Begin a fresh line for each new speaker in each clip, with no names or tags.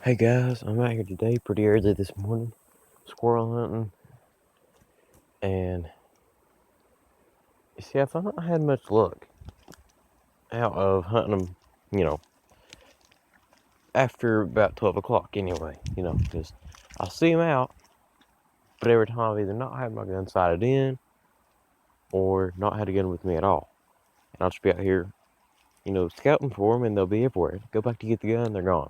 Hey guys, I'm out here today pretty early this morning, squirrel hunting, and you see, I've not had much luck out of hunting them, you know, after about 12 o'clock anyway, because I'll see them out, but every time I've either not had my gun sighted in or not had a gun with me at all. And I'll just be out here, scouting for them, and they'll be everywhere. Go back to get the gun, they're gone.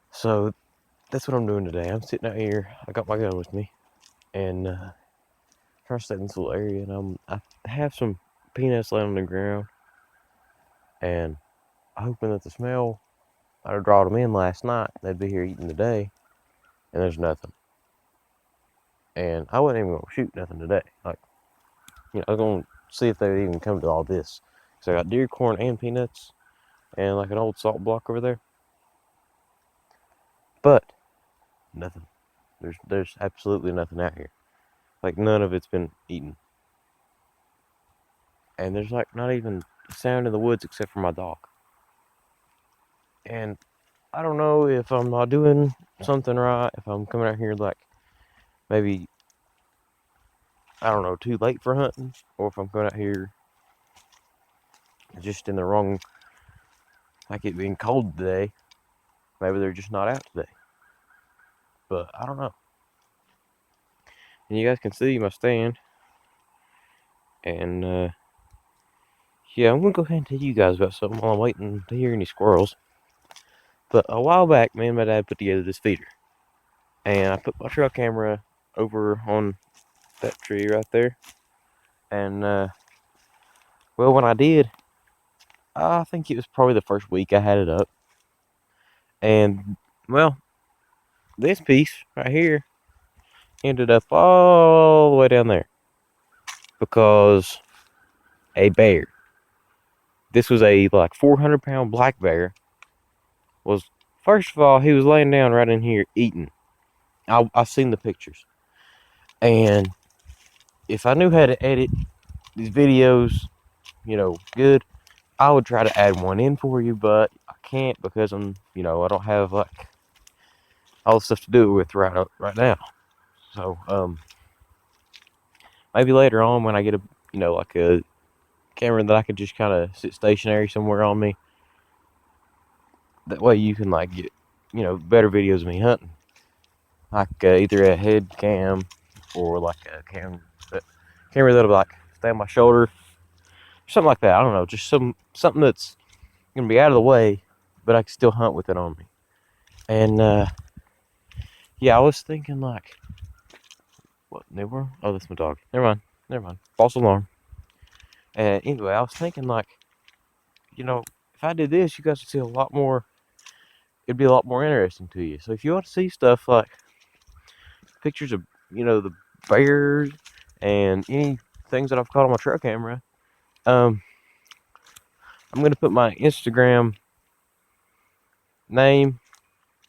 So that's what I'm doing today. I'm sitting out here, I got my gun with me, and trying to stay in this little area, and I have some peanuts laying on the ground, and hoping that the smell I brought them in last night, they'd be here eating today, and there's nothing. And I wasn't even gonna shoot nothing today. I was gonna see if they would even come to all this. So I got deer corn and peanuts, and like an old salt block over there, but nothing. There's absolutely nothing out here. Like none of it's been eaten, and there's like not even a sound in the woods except for my dog. And I don't know if I'm not doing something right, if I'm coming out here like maybe, I don't know, too late for hunting, or if I'm coming out here just in the wrong, like it being cold today. Maybe they're just not out today. But I don't know. And you guys can see my stand. And yeah, I'm going to go ahead and tell you guys about something while I'm waiting to hear any squirrels. But a while back, me and my dad put together this feeder. And I put my trail camera over on that tree right there. And, well, when I did, I think it was probably the first week I had it up. And, well, this piece right here ended up all the way down there. Because a bear, this was a like 400-pound black bear, was, first of all, he was laying down right in here eating. I've seen the pictures. And if I knew how to edit these videos, good, I would try to add one in for you, but I can't because I don't have like all the stuff to do it with right now. So, maybe later on when I get like a camera that I can just kind of sit stationary somewhere on me, that way you can like get, better videos of me hunting. Like either a head cam or like a camera that'll like stay on my shoulder, something like that. I don't know, just something that's gonna be out of the way, but I can still hunt with it on me. And yeah, I was thinking like, what they were? Oh, that's my dog. Never mind. False alarm. And anyway, I was thinking like, if I did this, you guys would see a lot more. It'd be a lot more interesting to you. So if you want to see stuff like pictures of the bears and any things that I've caught on my trail camera, I'm gonna put my Instagram name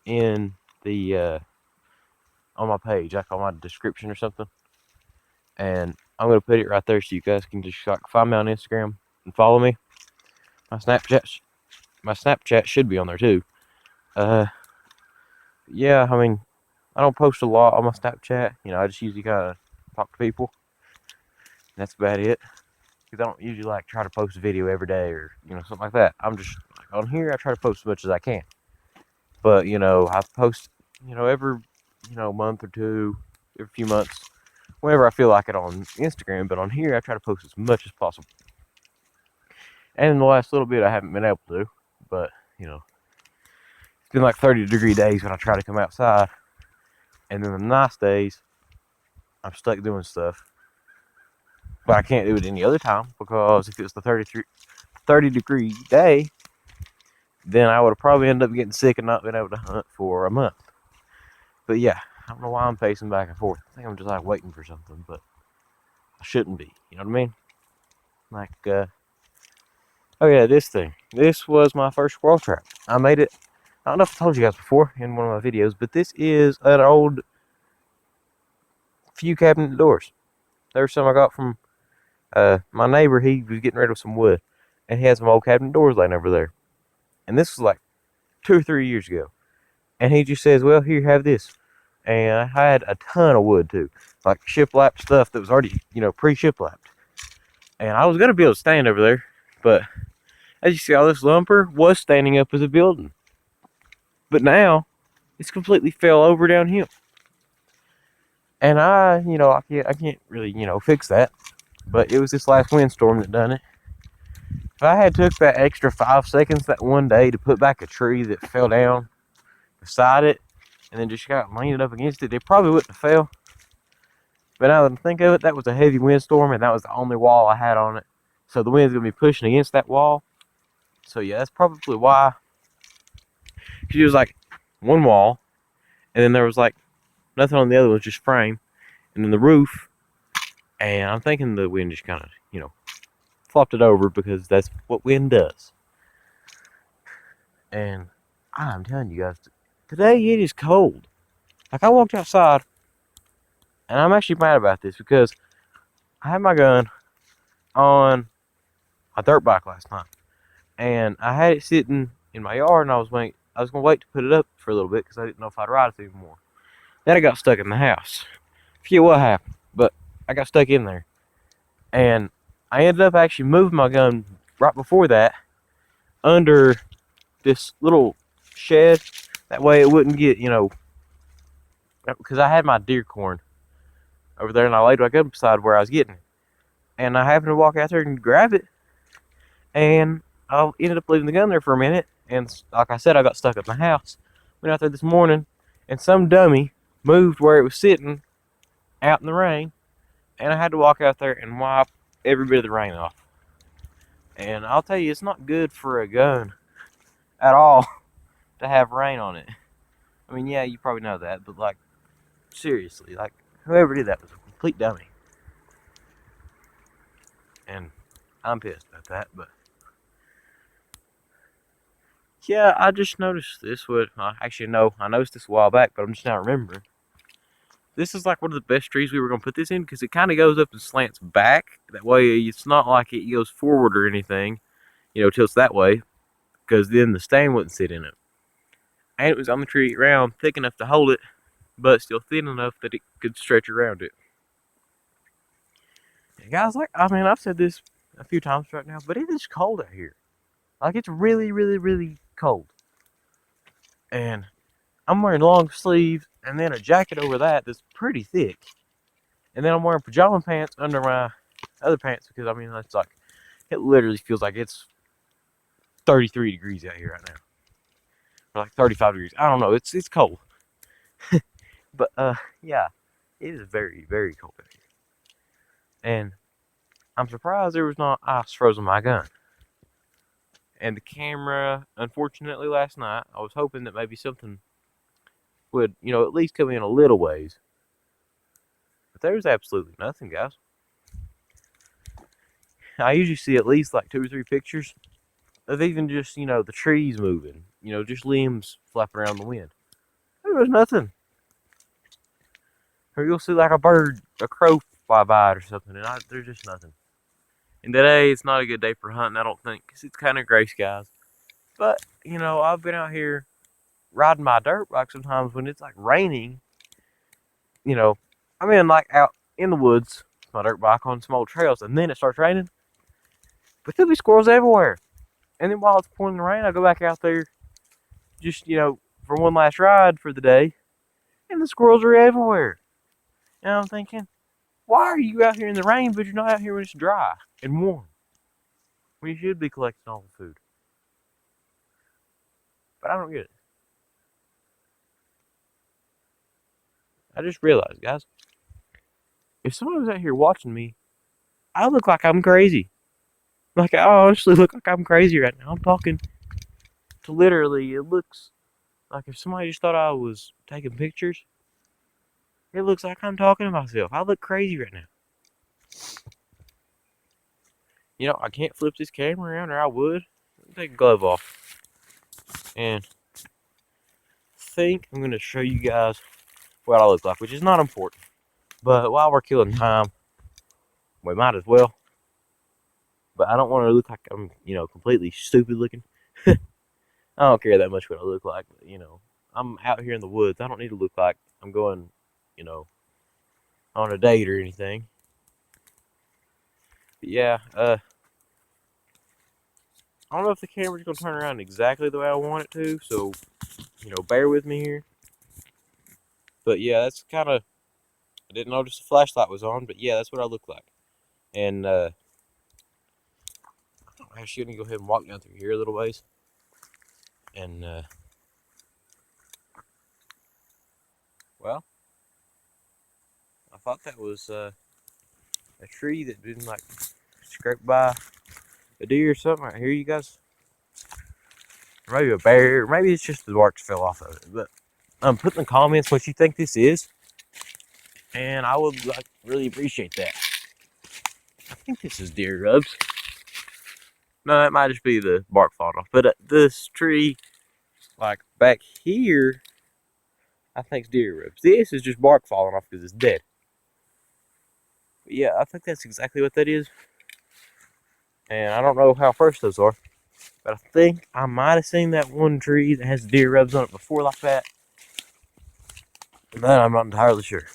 in the on my page, like on my description or something, and I'm gonna put it right there so you guys can just like find me on Instagram and follow me. My Snapchat should be on there too. Yeah, I mean, I don't post a lot on my Snapchat. I just usually kind of talk to people. That's about it. Because I don't usually like try to post a video every day or something like that. I'm just like, on here. I try to post as much as I can. But I post every month or two, every few months, whenever I feel like it on Instagram. But on here, I try to post as much as possible. And in the last little bit, I haven't been able to. But it's been like 30-degree days when I try to come outside. And then the nice days, I'm stuck doing stuff. But I can't do it any other time because if it was the 30-degree day, then I would have probably ended up getting sick and not been able to hunt for a month. But yeah, I don't know why I'm pacing back and forth. I think I'm just like waiting for something, but I shouldn't be. You know what I mean? Like, oh yeah, this thing. This was my first squirrel trap. I made it. I don't know if I told you guys before in one of my videos, but this is an old few cabinet doors. There's some I got from my neighbor. He was getting rid of some wood, and he had some old cabinet doors laying over there. And this was like 2 or 3 years ago. And he just says, well, here, have this. And I had a ton of wood too, like shiplap stuff that was already, pre-shiplapped. And I was gonna be able to stand over there, but as you see, all this lumber was standing up as a building. But now it's completely fell over downhill. And I can't really, fix that. But it was this last windstorm that done it. If I had took that extra 5 seconds that one day to put back a tree that fell down beside it, and then just got leaning up against it, it probably wouldn't have fell. But now that I think of it, that was a heavy windstorm, and that was the only wall I had on it. So the wind's gonna be pushing against that wall. So yeah, that's probably why. Cause it was like one wall, and then there was like nothing on the other one, just frame, and then the roof. And I'm thinking the wind just kind of, flopped it over because that's what wind does. And I'm telling you guys, today it is cold. Like I walked outside, and I'm actually mad about this because I had my gun on a dirt bike last night, and I had it sitting in my yard, and I was gonna wait to put it up for a little bit because I didn't know if I'd ride it anymore. Then I got stuck in the house. I forget what happened, but I got stuck in there, and I ended up actually moving my gun right before that under this little shed. That way it wouldn't get, because I had my deer corn over there, and I laid back up beside where I was getting it. And I happened to walk out there and grab it, and I ended up leaving the gun there for a minute. And like I said, I got stuck at my house. Went out there this morning, and some dummy moved where it was sitting out in the rain, and I had to walk out there and wipe every bit of the rain off. And I'll tell you, it's not good for a gun at all to have rain on it. I mean, yeah, you probably know that, but like, seriously, like, whoever did that was a complete dummy. And I'm pissed about that, but yeah, I just noticed this. Actually, no, I noticed this a while back, but I'm just now remembering. This is like one of the best trees we were going to put this in because it kind of goes up and slants back. That way, it's not like it goes forward or anything, tilts that way, because then the stain wouldn't sit in it. And it was on the tree around, thick enough to hold it, but still thin enough that it could stretch around it. And guys, I've said this a few times right now, but it is cold out here. Like, it's really, really, really cold. And I'm wearing long sleeves and then a jacket over that's pretty thick. And then I'm wearing pajama pants under my other pants because, it's like, it literally feels like it's 33 degrees out here right now. Or like 35 degrees. I don't know. It's cold. But, yeah, it is very, very cold out here. And I'm surprised there was not ice frozen my gun. And the camera, unfortunately, last night, I was hoping that maybe something would, at least come in a little ways. But there's absolutely nothing, guys. I usually see at least like 2 or 3 pictures of even just, the trees moving. Just limbs flapping around the wind. There was nothing. Or you'll see like a bird, a crow fly by it or something, and there's just nothing. And today, it's not a good day for hunting, I don't think, because it's kind of gray skies. But, I've been out here riding my dirt bike sometimes when it's like raining. I'm in like out in the woods, my dirt bike on some old trails, and then it starts raining. But there'll be squirrels everywhere. And then while it's pouring the rain, I go back out there just, for one last ride for the day, and the squirrels are everywhere. And I'm thinking, why are you out here in the rain, but you're not out here when it's dry and warm? When you should be collecting all the food. But I don't get it. I just realized, guys, if someone was out here watching me, I look like I'm crazy. Like, I honestly look like I'm crazy right now. I'm talking to literally, it looks like if somebody just thought I was taking pictures, it looks like I'm talking to myself. I look crazy right now. I can't flip this camera around, or I would. Let me take a glove off. And I think I'm going to show you guys what I look like, which is not important. But while we're killing time, we might as well. But I don't want to look like I'm, completely stupid looking. I don't care that much what I look like, but, I'm out here in the woods. I don't need to look like I'm going, you know, on a date or anything. But yeah, I don't know if the camera's gonna turn around exactly the way I want it to, so bear with me here. But yeah, that's kind of. I didn't notice the flashlight was on, but yeah, that's what I look like. And I'm actually gonna go ahead and walk down through here a little ways. And well, I thought that was a tree that didn't like scraped by a deer or something right here, you guys. Or maybe a bear. Maybe it's just the bark fell off of it. But put in the comments what you think this is, and I would like really appreciate that. I think this is deer rubs. No, that might just be the bark falling off. But this tree, like back here, I think it's deer rubs. This is just bark falling off because it's dead. But yeah, I think that's exactly what that is. And I don't know how fresh those are, but I think I might have seen that one tree that has deer rubs on it before like that. And then I'm not entirely sure.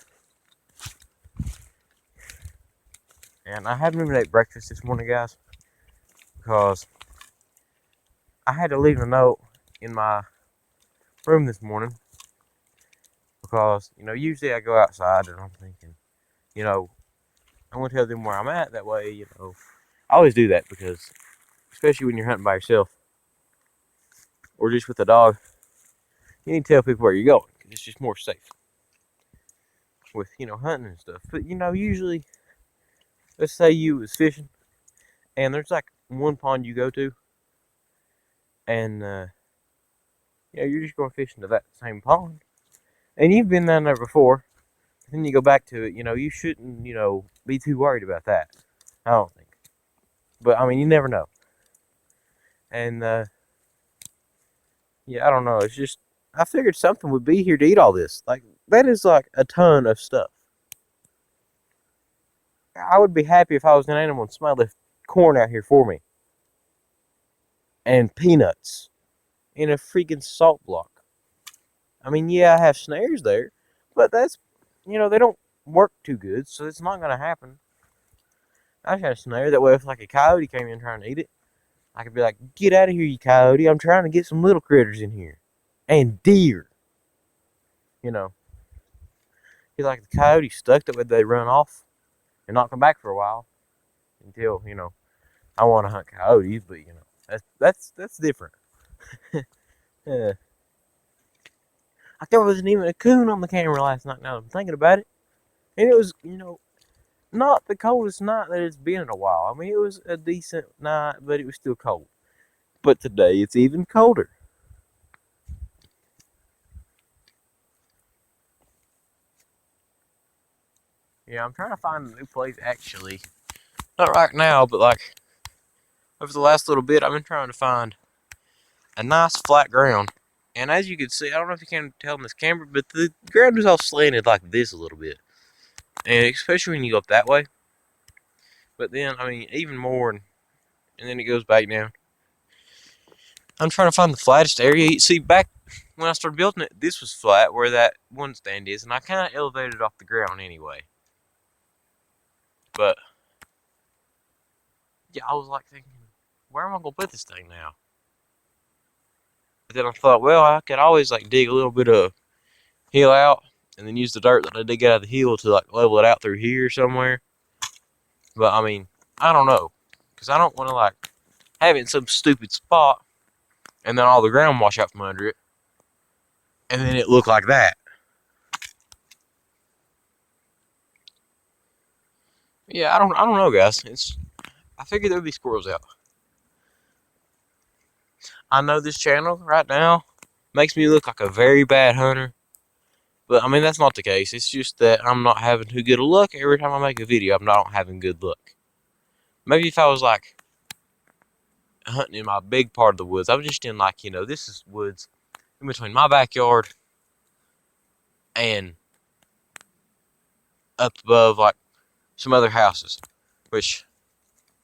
And I haven't even ate breakfast this morning, guys, because I had to leave a note in my room this morning because, usually I go outside and I'm thinking, I'm going to tell them where I'm at. That way, I always do that because, especially when you're hunting by yourself or just with a dog, you need to tell people where you're going because it's just more safe with, hunting and stuff. But, usually, let's say you was fishing and there's like one pond you go to and, you're just going fishing to that same pond. And you've been down there before. Then you go back to it, you shouldn't, be too worried about that. I don't think. But, I mean, you never know. And, yeah, I don't know. It's just, I figured something would be here to eat all this. Like, that is like a ton of stuff. I would be happy if I was an animal and somebody left corn out here for me. And peanuts. In a freaking salt block. I mean, yeah, I have snares there. But that's, they don't work too good, so it's not going to happen. I just had a snare. That way, if like a coyote came in trying to eat it, I could be like, get out of here, you coyote. I'm trying to get some little critters in here. And deer. Feel like the coyote stuck that way they run off and not come back for a while until, I want to hunt coyotes, but, that's different. Like there wasn't even a coon on the camera last night now that I'm thinking about it. And it was, not the coldest night that it's been in a while. I mean, it was a decent night, but it was still cold. But today it's even colder. Yeah, I'm trying to find a new place actually. Not right now, but like over the last little bit, I've been trying to find a nice flat ground. And as you can see, I don't know if you can tell in this camera, but the ground is all slanted like this a little bit. And especially when you go up that way. But then, I mean, even more, and then it goes back down. I'm trying to find the flattest area. See, back when I started building it, this was flat where that one stand is, and I kind of elevated off the ground anyway. But yeah, I was like thinking, where am I gonna put this thing now? But then I thought, well, I could always like dig a little bit of hill out, and then use the dirt that I dig out of the hill to like level it out through here somewhere. But I mean, I don't know, because I don't want to like have it in some stupid spot, and then all the ground wash out from under it, and then it look like that. Yeah, I don't know, guys. I figured there would be squirrels out. I know this channel right now makes me look like a very bad hunter, but I mean that's not the case. It's just that I'm not having too good of luck every time I make a video. I'm not having good luck. Maybe if I was like hunting in my big part of the woods, I'm just in like this is woods in between my backyard and up above like some other houses, which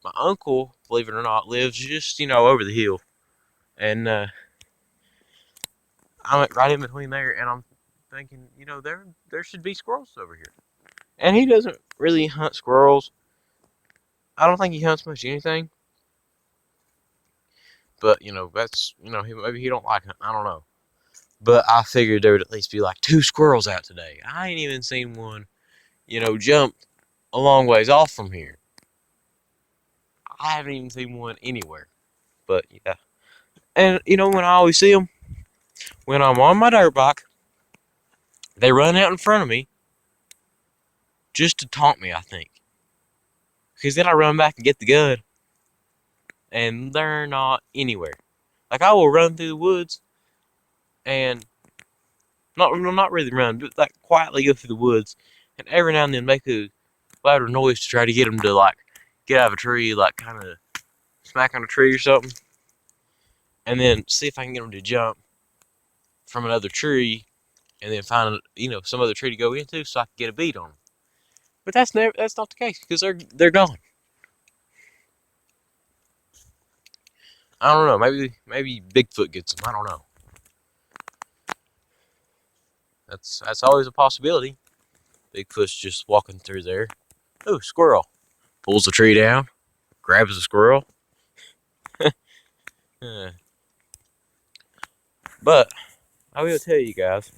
my uncle, believe it or not, lives just over the hill, and I'm right in between there, and I'm thinking, there should be squirrels over here. And he doesn't really hunt squirrels. I don't think he hunts much anything. But that's maybe he don't like it. I don't know. But I figured there would at least be like 2 squirrels out today. I ain't even seen one, jump a long ways off from here. I haven't even seen one anywhere. But yeah. And when I always see them, when I'm on my dirt bike, they run out in front of me just to taunt me, I think. Because then I run back and get the gun, and they're not anywhere. Like, I will run through the woods and not really run, but like quietly go through the woods, and every now and then make a louder noise to try to get them to like get out of a tree, like kind of smack on a tree or something, and then see if I can get them to jump from another tree, and then find some other tree to go into so I can get a beat on them. But that's not the case because they're gone. I don't know. Maybe Bigfoot gets them. I don't know. That's always a possibility. Bigfoot's just walking through there. Oh, squirrel. Pulls the tree down, grabs the squirrel. But I will tell you guys,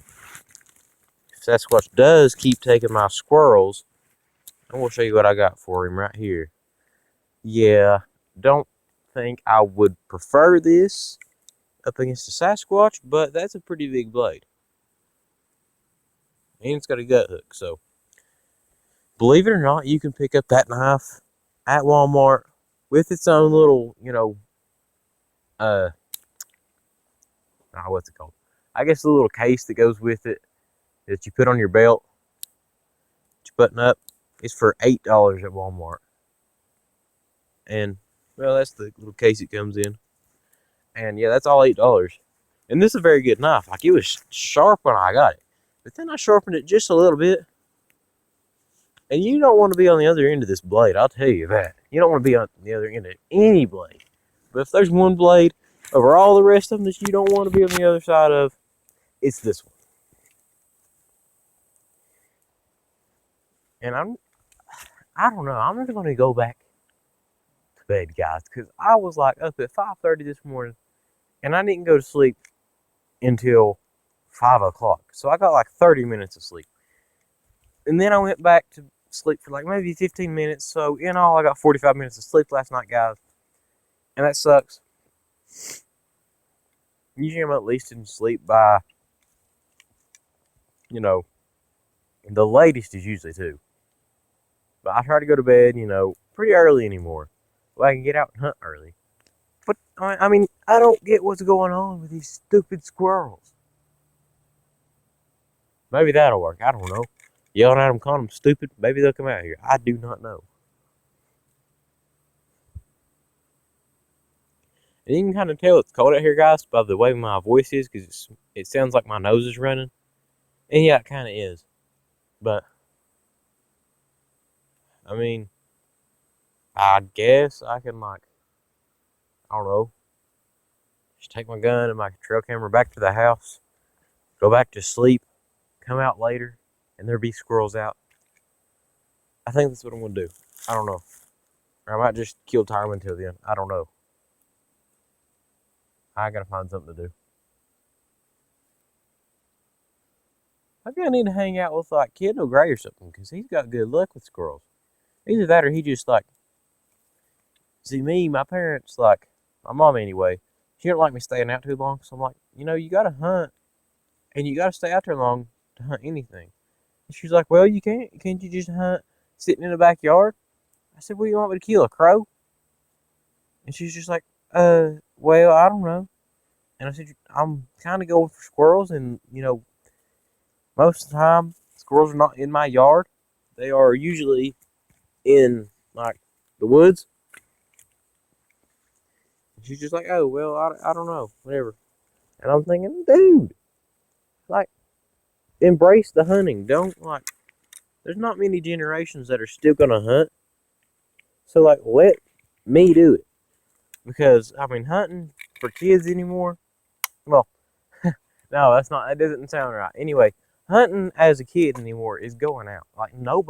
if Sasquatch does keep taking my squirrels, I'm going to show you what I got for him right here. Yeah, don't think I would prefer this up against a Sasquatch, but that's a pretty big blade. And it's got a gut hook, so believe it or not, you can pick up that knife at Walmart with its own little, what's it called? I guess the little case that goes with it that you put on your belt, that you button up. It's for $8 at Walmart. And, well, that's the little case it comes in. And, yeah, that's all $8. And this is a very good knife. Like, it was sharp when I got it. But then I sharpened it just a little bit. And you don't want to be on the other end of this blade, I'll tell you that. You don't want to be on the other end of any blade. But if there's one blade over all the rest of them that you don't want to be on the other side of, it's this one. And I don't know, I'm just going to go back to bed, guys, because I was like up at 5:30 this morning, and I didn't go to sleep until 5 o'clock. So I got like 30 minutes of sleep. And then I went back to sleep for like maybe 15 minutes. So in all, I got 45 minutes of sleep last night, guys. And that sucks. Usually I'm at least in sleep by, the latest is usually 2. But I try to go to bed, pretty early anymore. So I can get out and hunt early. But, I mean, I don't get what's going on with these stupid squirrels. Maybe that'll work. I don't know. Yelling at them, calling them stupid. Maybe they'll come out here. I do not know. And you can kind of tell it's cold out here, guys, by the way my voice is, because it sounds like my nose is running. And yeah, it kind of is. But, I mean, I guess I can, I don't know, just take my gun and my trail camera back to the house, go back to sleep, come out later, and there be squirrels out. I think that's what I'm going to do. I don't know. Or I might just kill time until then. I don't know. I got to find something to do. I think I need to hang out with, Kid O'Gray or something, because he's got good luck with squirrels. Either that or he just, see me, my parents, my mom anyway, she didn't like me staying out too long, so I'm like, you got to hunt, and you got to stay out there long to hunt anything. And she's like, well, you can't you just hunt sitting in the backyard? I said, well, you want me to kill a crow? And she's just like, well, I don't know. And I said, I'm kind of going for squirrels, and, most of the time, squirrels are not in my yard. They are usually in, the woods. And she's just like, oh, well, I don't know, whatever. And I'm thinking, dude, embrace the hunting. Don't, there's not many generations that are still going to hunt. So, let me do it. Because, hunting for kids anymore, well, No, that's not. That doesn't sound right. Anyway, hunting as a kid anymore is going out. Like no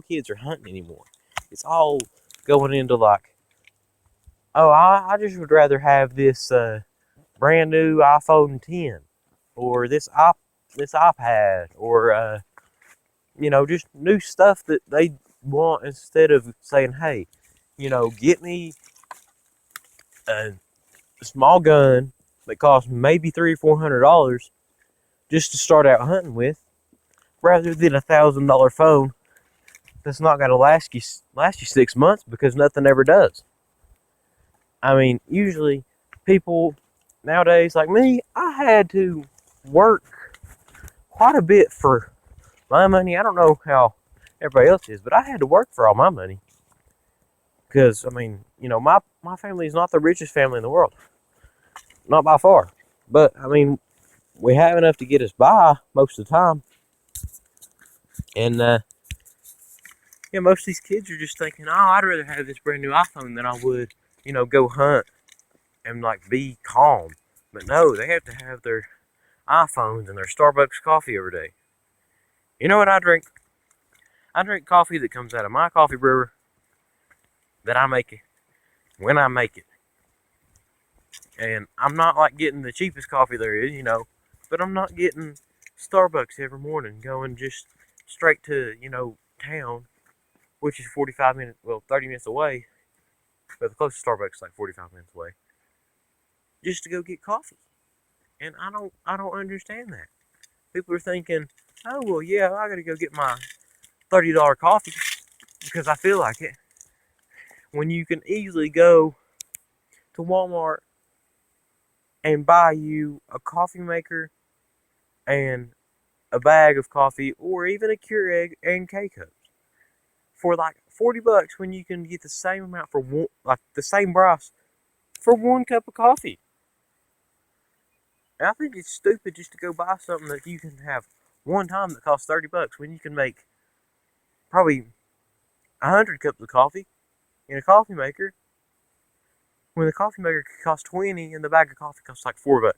kids are hunting anymore. It's all going into like, oh, I just would rather have this brand new iPhone 10, or this iPad, or just new stuff that they want, instead of saying, hey, get me a small gun that costs maybe $300 or $400 just to start out hunting with, rather than $1,000 phone that's not going to last you 6 months because nothing ever does. I mean, usually people nowadays, like me, I had to work quite a bit for my money. I don't know how everybody else is, but I had to work for all my money because, I mean, my family is not the richest family in the world, not by far. But I mean, we have enough to get us by most of the time, and most of these kids are just thinking, oh, I'd rather have this brand new iPhone than I would, go hunt and like be calm. But no, they have to have their iPhones and their Starbucks coffee every day. You know what I drink? I drink coffee that comes out of my coffee brewer that I make it when I make it. And I'm not like getting the cheapest coffee there is, but I'm not getting Starbucks every morning going just straight to, town, which is 45 minutes, 30 minutes away. But the closest Starbucks is like 45 minutes away. Just to go get coffee. And I don't understand that. People are thinking, oh, well, yeah, I got to go get my $30 coffee because I feel like it. When you can easily go to Walmart and buy you a coffee maker and a bag of coffee, or even a Keurig and K-Cups for like $40, when you can get the same amount for one, like the same price for one cup of coffee. And I think it's stupid just to go buy something that you can have one time that costs $30 when you can make probably 100 cups of coffee in a coffee maker, when the coffee maker could cost 20 and the bag of coffee costs like $4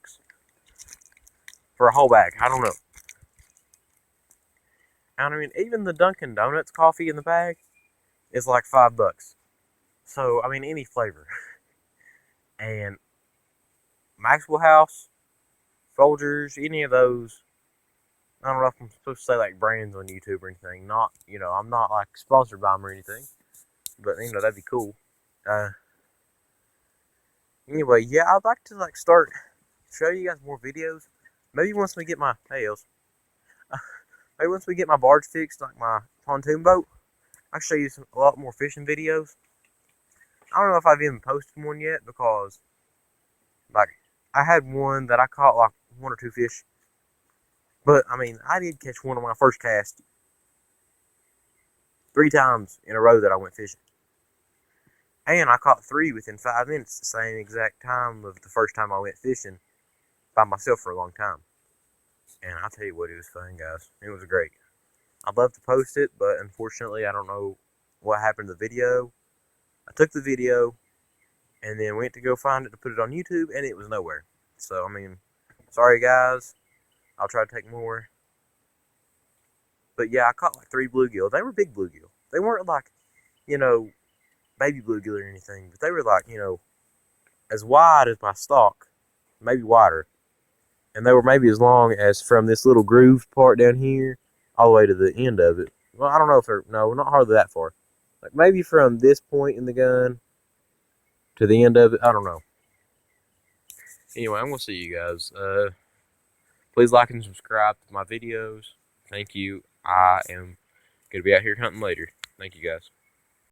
for a whole bag. I don't know. And I mean, even the Dunkin' Donuts coffee in the bag is like $5. So I mean, any flavor. And Maxwell House, Folgers, any of those. I don't know if I'm supposed to say like brands on YouTube or anything. Not, I'm not like sponsored by them or anything. But that'd be cool. Anyway, yeah, I'd like to like start show you guys more videos. Maybe once we get my maybe once we get my barge fixed, like my pontoon boat, I'll show you a lot more fishing videos. I don't know if I've even posted one yet because, like, I had one that I caught like 1 or 2 fish. But I mean, I did catch one on my first cast 3 times in a row that I went fishing. And I caught 3 within 5 minutes, the same exact time of the first time I went fishing by myself for a long time. And I'll tell you what, it was fun, guys. It was great. I'd love to post it, but unfortunately, I don't know what happened to the video. I took the video and then went to go find it to put it on YouTube, and it was nowhere. So, I mean, sorry, guys. I'll try to take more. But yeah, I caught like 3 bluegill. They were big bluegill. They weren't like, baby bluegill or anything, but they were like, as wide as my stalk, maybe wider. And they were maybe as long as from this little groove part down here all the way to the end of it. Well, I don't know if they're, no, not hardly that far. Like maybe from this point in the gun to the end of it. I don't know. Anyway, I'm going to see you guys. Please like and subscribe to my videos. Thank you. I am going to be out here hunting later. Thank you, guys.